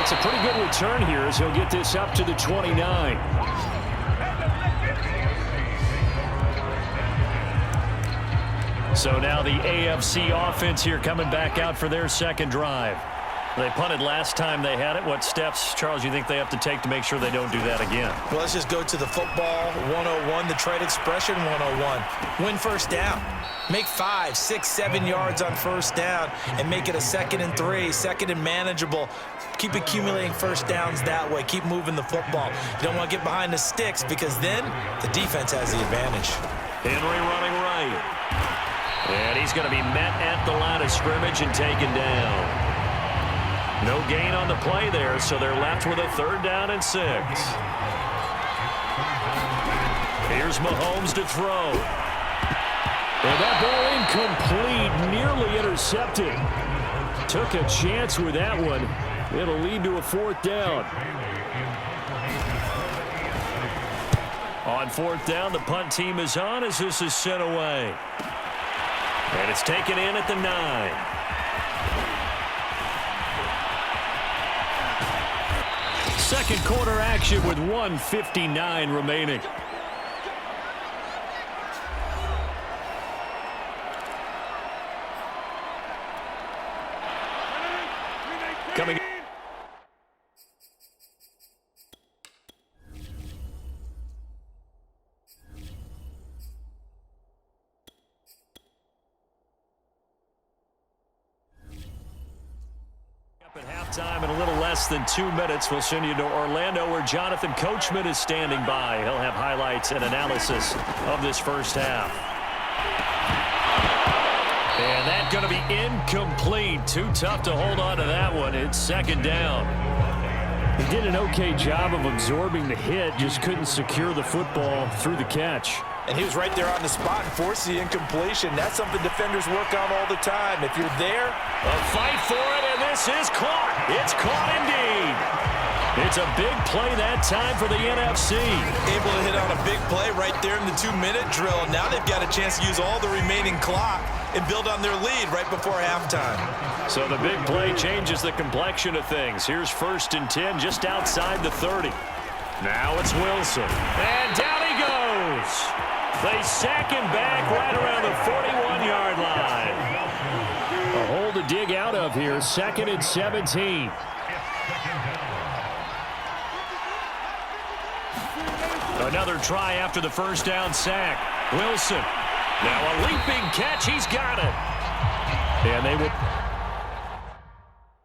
It's a pretty good return here as he'll get this up to the 29. So now the AFC offense here coming back out for their second drive. They punted last time they had it. What steps, Charles, you think they have to take to make sure they don't do that again? Well, let's just go to the football 101, the trade expression 101. Win first down. Make 5, 6, 7 yards on first down and make it a 2nd and 3, 2nd and manageable. Keep accumulating first downs that way. Keep moving the football. You don't want to get behind the sticks because then the defense has the advantage. Henry running right. And he's going to be met at the line of scrimmage and taken down. No gain on the play there, so they're left with a 3rd down and 6. Here's Mahomes to throw. And that ball incomplete, nearly intercepted. Took a chance with that one. It'll lead to a 4th down. On 4th down, the punt team is on as this is sent away. And it's taken in at the 9. Second quarter action with 1:59 remaining. Coming. At halftime in a little less than 2 minutes, we'll send you to Orlando where Jonathan Coachman is standing by. He'll have highlights and analysis of this first half. And that's going to be incomplete. Too tough to hold on to that one. It's 2nd down. He did an okay job of absorbing the hit, just couldn't secure the football through the catch. And he was right there on the spot and forced the incompletion. That's something defenders work on all the time. If you're there, a fight for it, and this is caught. It's caught indeed. It's a big play that time for the NFC. Able to hit on a big play right there in the 2-minute drill. Now they've got a chance to use all the remaining clock and build on their lead right before halftime. So the big play changes the complexion of things. Here's 1st and 10 just outside the 30. Now it's Wilson. And down he goes. They sack him back right around the 41-yard line. A hole to dig out of here. 2nd and 17. Another try after the first down sack. Wilson. Now a leaping catch. He's got it. And they will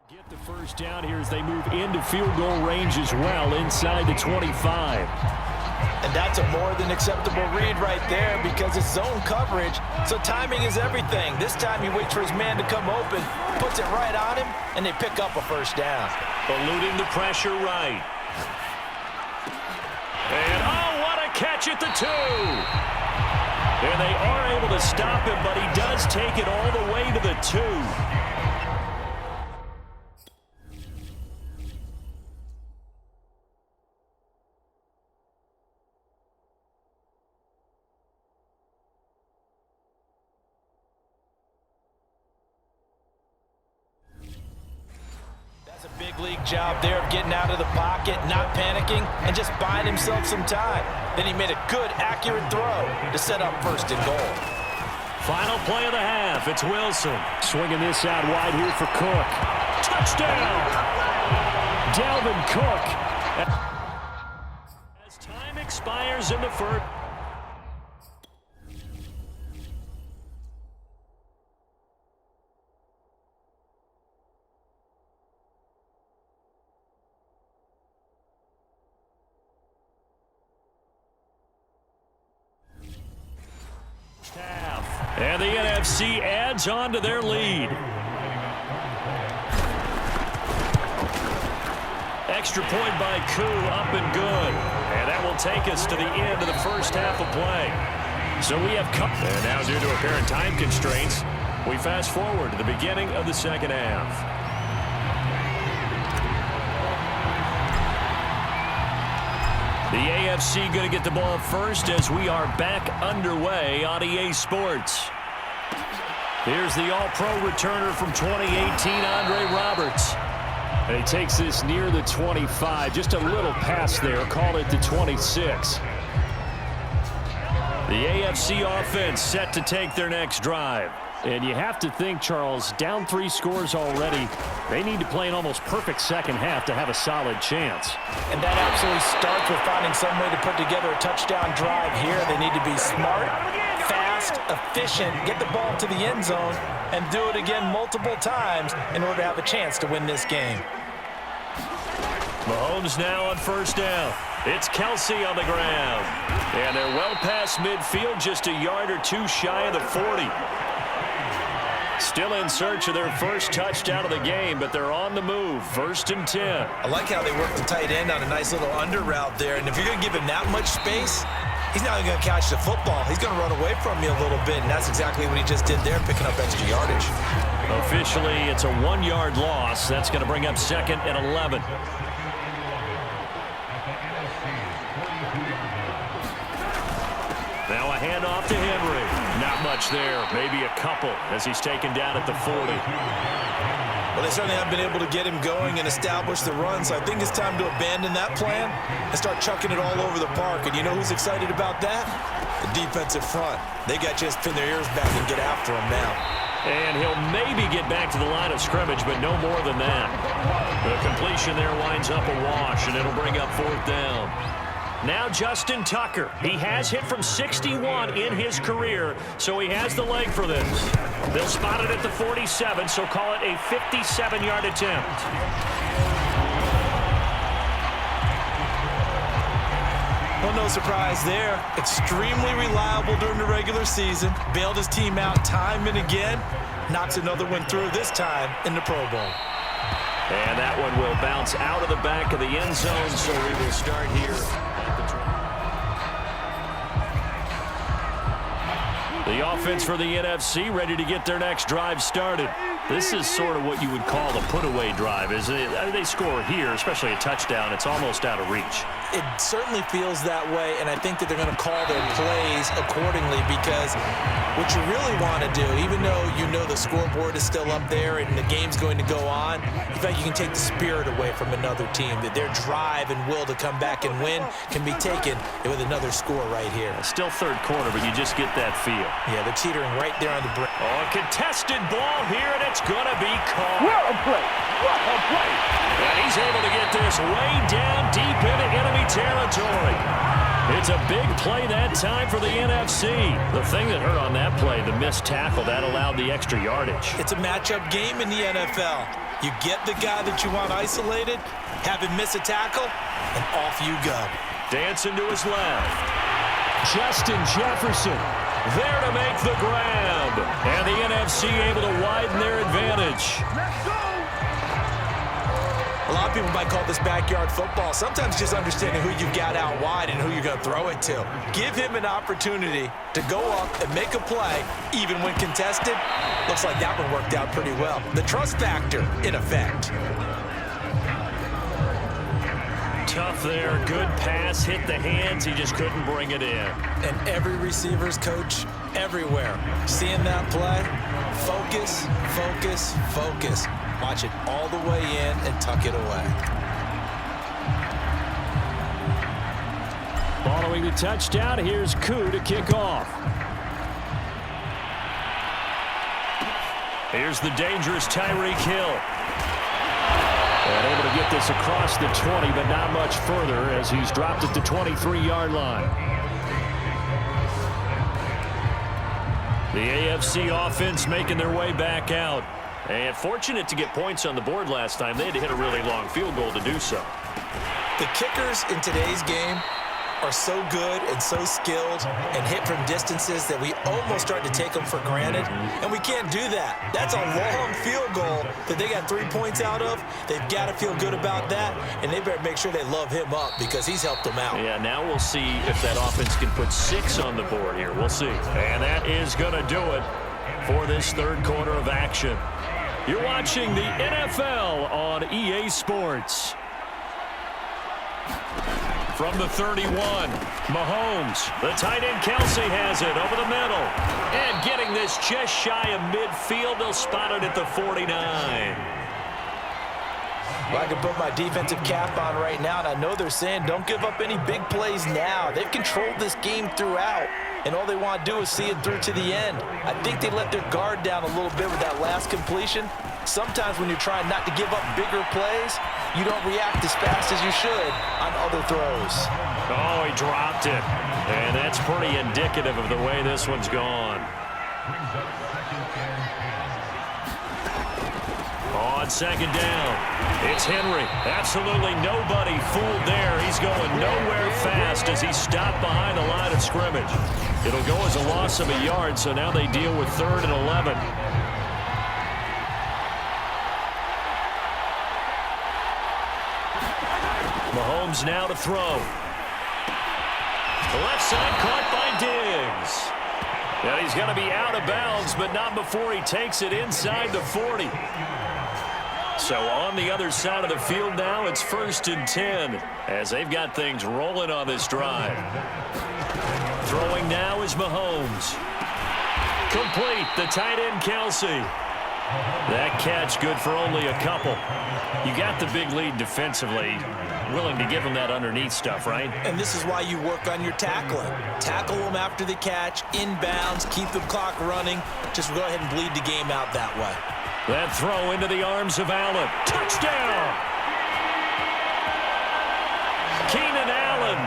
get the first down here as they move into field goal range as well inside the 25. And that's a more than acceptable read right there because it's zone coverage, so timing is everything. This time he waits for his man to come open, puts it right on him, and they pick up a first down. Eluding the pressure right. And, oh, what a catch at the 2. And they are able to stop him, but he does take it all the way to the 2. Big league job there of getting out of the pocket, not panicking, and just buying himself some time. Then he made a good, accurate throw to set up 1st and goal. Final play of the half. It's Wilson. Swinging this out wide here for Cook. Touchdown! Dalvin Cook. As time expires in the first. And the NFC adds on to their lead. Extra point by Koo, up and good. And that will take us to the end of the first half of play. So we have and now due to apparent time constraints, we fast forward to the beginning of the second half. The AFC going to get the ball first as we are back underway on EA Sports. Here's the All-Pro returner from 2018, Andre Roberts. And he takes this near the 25. Just a little pass there. Call it the 26. The AFC offense set to take their next drive. And you have to think, Charles, down 3 scores already. They need to play an almost perfect second half to have a solid chance. And that absolutely starts with finding some way to put together a touchdown drive here. They need to be smart, fast, efficient, get the ball to the end zone, and do it again multiple times in order to have a chance to win this game. Mahomes now on first down. It's Kelsey on the ground. And they're well past midfield, just a yard or 2 shy of the 40. Still in search of their first touchdown of the game, but they're on the move. 1st and 10. I like how they work the tight end on a nice little under route there. And if you're going to give him that much space, he's not going to catch the football. He's going to run away from you a little bit, and that's exactly what he just did there, picking up extra yardage. Officially, it's a 1-yard loss. That's going to bring up 2nd and 11. Now a handoff to Henry. Not much there. Maybe a couple as he's taken down at the 40. Well, they certainly haven't been able to get him going and establish the run, so I think it's time to abandon that plan and start chucking it all over the park. And you know who's excited about that? The defensive front. They got just pin their ears back and get after him now. And he'll maybe get back to the line of scrimmage, but no more than that. The completion there winds up a wash, and it'll bring up 4th down. Now Justin Tucker. He has hit from 61 in his career, so he has the leg for this. They'll spot it at the 47, so call it a 57-yard attempt. Well, no surprise there. Extremely reliable during the regular season. Bailed his team out time and again. Knocks another one through, this time in the Pro Bowl. And that one will bounce out of the back of the end zone, so we will start here. The offense for the NFC ready to get their next drive started. This is sort of what you would call the put-away drive. As they score here, especially a touchdown, it's almost out of reach. It certainly feels that way, and I think that they're going to call their plays accordingly, because what you really want to do, even though you know the scoreboard is still up there and the game's going to go on, in fact, you can take the spirit away from another team, that their drive and will to come back and win can be taken with another score right here. Still 3rd quarter, but you just get that feel. Yeah, they're teetering right there on the brink. Oh, a contested ball here, and it's going to be caught. What a play! What a play! And he's able to get this way down deep into enemy territory. It's a big play that time for the NFC. The thing that hurt on that play, the missed tackle, that allowed the extra yardage. It's a matchup game in the NFL. You get the guy that you want isolated, have him miss a tackle, and off you go. Dancing to his left. Justin Jefferson there to make the grab. And the NFC able to widen their advantage. A lot of people might call this backyard football. Sometimes just understanding who you've got out wide and who you're going to throw it to. Give him an opportunity to go up and make a play, even when contested. Looks like that one worked out pretty well. The trust factor in effect. Tough there. Good pass. Hit the hands. He just couldn't bring it in. And every receiver's coach everywhere. Seeing that play, focus, focus, focus. Watch it all the way in and tuck it away. Following the touchdown, here's Koo to kick off. Here's the dangerous Tyreek Hill. And able to get this across the 20, but not much further as he's dropped at the 23-yard line. The AFC offense making their way back out. And fortunate to get points on the board last time. They had to hit a really long field goal to do so. The kickers in today's game are so good and so skilled and hit from distances that we almost start to take them for granted. And we can't do that. That's a long field goal that they got 3 points out of. They've got to feel good about that, and they better make sure they love him up because he's helped them out. Yeah, now we'll see if that offense can put 6 on the board here. We'll see. And that is going to do it for this 3rd quarter of action. You're watching the NFL on EA Sports. From the 31, Mahomes. The tight end Kelsey has it over the middle. And getting this just shy of midfield, they'll spot it at the 49. Well, I can put my defensive cap on right now, and I know they're saying don't give up any big plays now. They've controlled this game throughout, and all they want to do is see it through to the end. I think they let their guard down a little bit with that last completion. Sometimes when you're trying not to give up bigger plays, you don't react as fast as you should on other throws. Oh, he dropped it. And that's pretty indicative of the way this one's gone. On second down, it's Henry. Absolutely nobody fooled there. He's going nowhere fast as he's stopped behind the line of scrimmage. It'll go as a loss of a yard, so now they deal with 3rd and 11. Mahomes now to throw. The left side caught by Diggs. And he's going to be out of bounds, but not before he takes it inside the 40. So on the other side of the field now, it's 1st and 10 as they've got things rolling on this drive. Throwing now is Mahomes. Complete, the tight end Kelsey. That catch good for only a couple. You got the big lead defensively. Willing to give them that underneath stuff, right? And this is why you work on your tackling. Tackle them after the catch, inbounds, keep the clock running. Just go ahead and bleed the game out that way. That throw into the arms of Allen. Touchdown! Keenan Allen,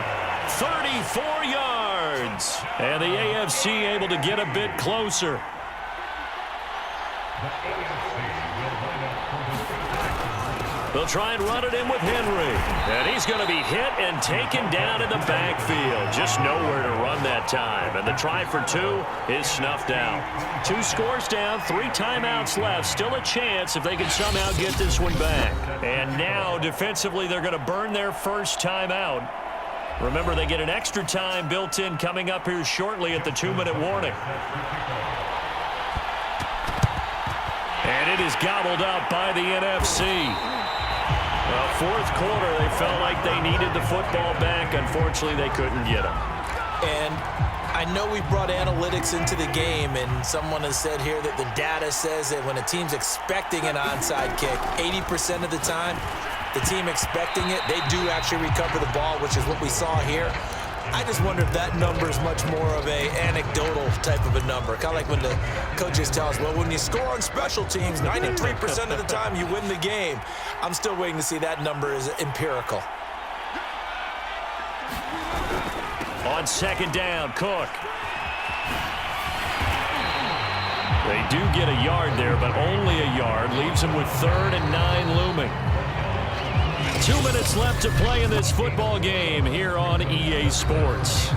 34 yards. And the AFC able to get a bit closer. They'll try and run it in with Henry. And he's going to be hit and taken down in the backfield. Just nowhere to run that time. And the try for 2 is snuffed out. 2 scores down, 3 timeouts left. Still a chance if they can somehow get this one back. And now, defensively, they're going to burn their first timeout. Remember, they get an extra time built in coming up here shortly at the 2-minute warning. And it is gobbled up by the NFC. Well, 4th quarter, they felt like they needed the football back. Unfortunately, they couldn't get them. And I know we brought analytics into the game, and someone has said here that the data says that when a team's expecting an onside kick, 80% of the time, the team expecting it, they do actually recover the ball, which is what we saw here. I just wonder if that number is much more of a anecdotal type of a number. Kind of like when the coaches tell us, well, when you score on special teams, 93% of the time you win the game. I'm still waiting to see that number is empirical. On second down, Cook. They do get a yard there, but only a yard. Leaves them with 3rd and 9 looming. 2 minutes left to play in this football game here on EA Sports.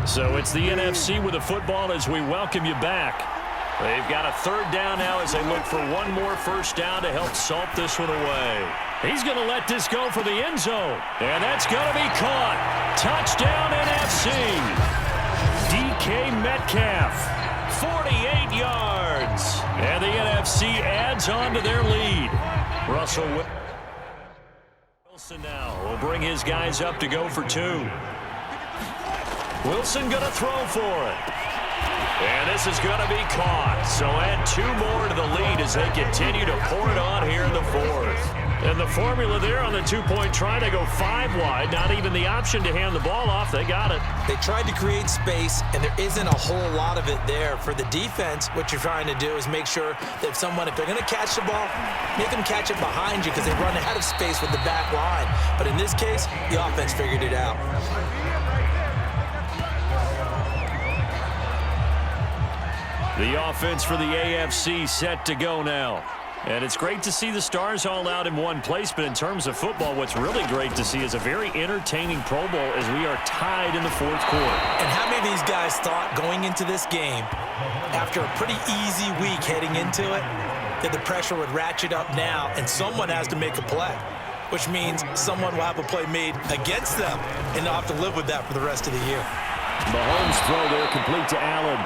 So it's the NFC with the football as we welcome you back. They've got a 3rd down now as they look for one more first down to help salt this one away. He's going to let this go for the end zone. And that's going to be caught. Touchdown NFC. DK Metcalf, 48 yards. And the NFC adds on to their lead. Russell Wilson now will bring his guys up to go for 2. Wilson going to throw for it. And this is going to be caught. So add 2 more to the lead as they continue to pour it on here in the 4th. And the formula there on the 2-point try to go 5 wide. Not even the option to hand the ball off. They got it. They tried to create space, and there isn't a whole lot of it there. For the defense, what you're trying to do is make sure that if they're going to catch the ball, make them catch it behind you because they run out of space with the back line. But in this case, the offense figured it out. The offense for the AFC set to go now. And it's great to see the stars all out in one place, but in terms of football, what's really great to see is a very entertaining Pro Bowl as we are tied in the 4th quarter. And how many of these guys thought going into this game, after a pretty easy week heading into it, that the pressure would ratchet up now and someone has to make a play, which means someone will have a play made against them and they'll have to live with that for the rest of the year. Mahomes throw there complete to Allen.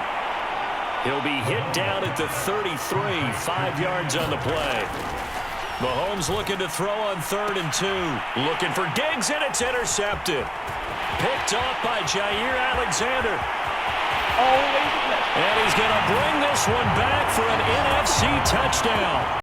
He'll be hit down at the 33, 5 yards on the play. Mahomes looking to throw on 3rd and 2. Looking for Diggs, and it's intercepted. Picked off by Jair Alexander. And he's going to bring this one back for an NFC touchdown.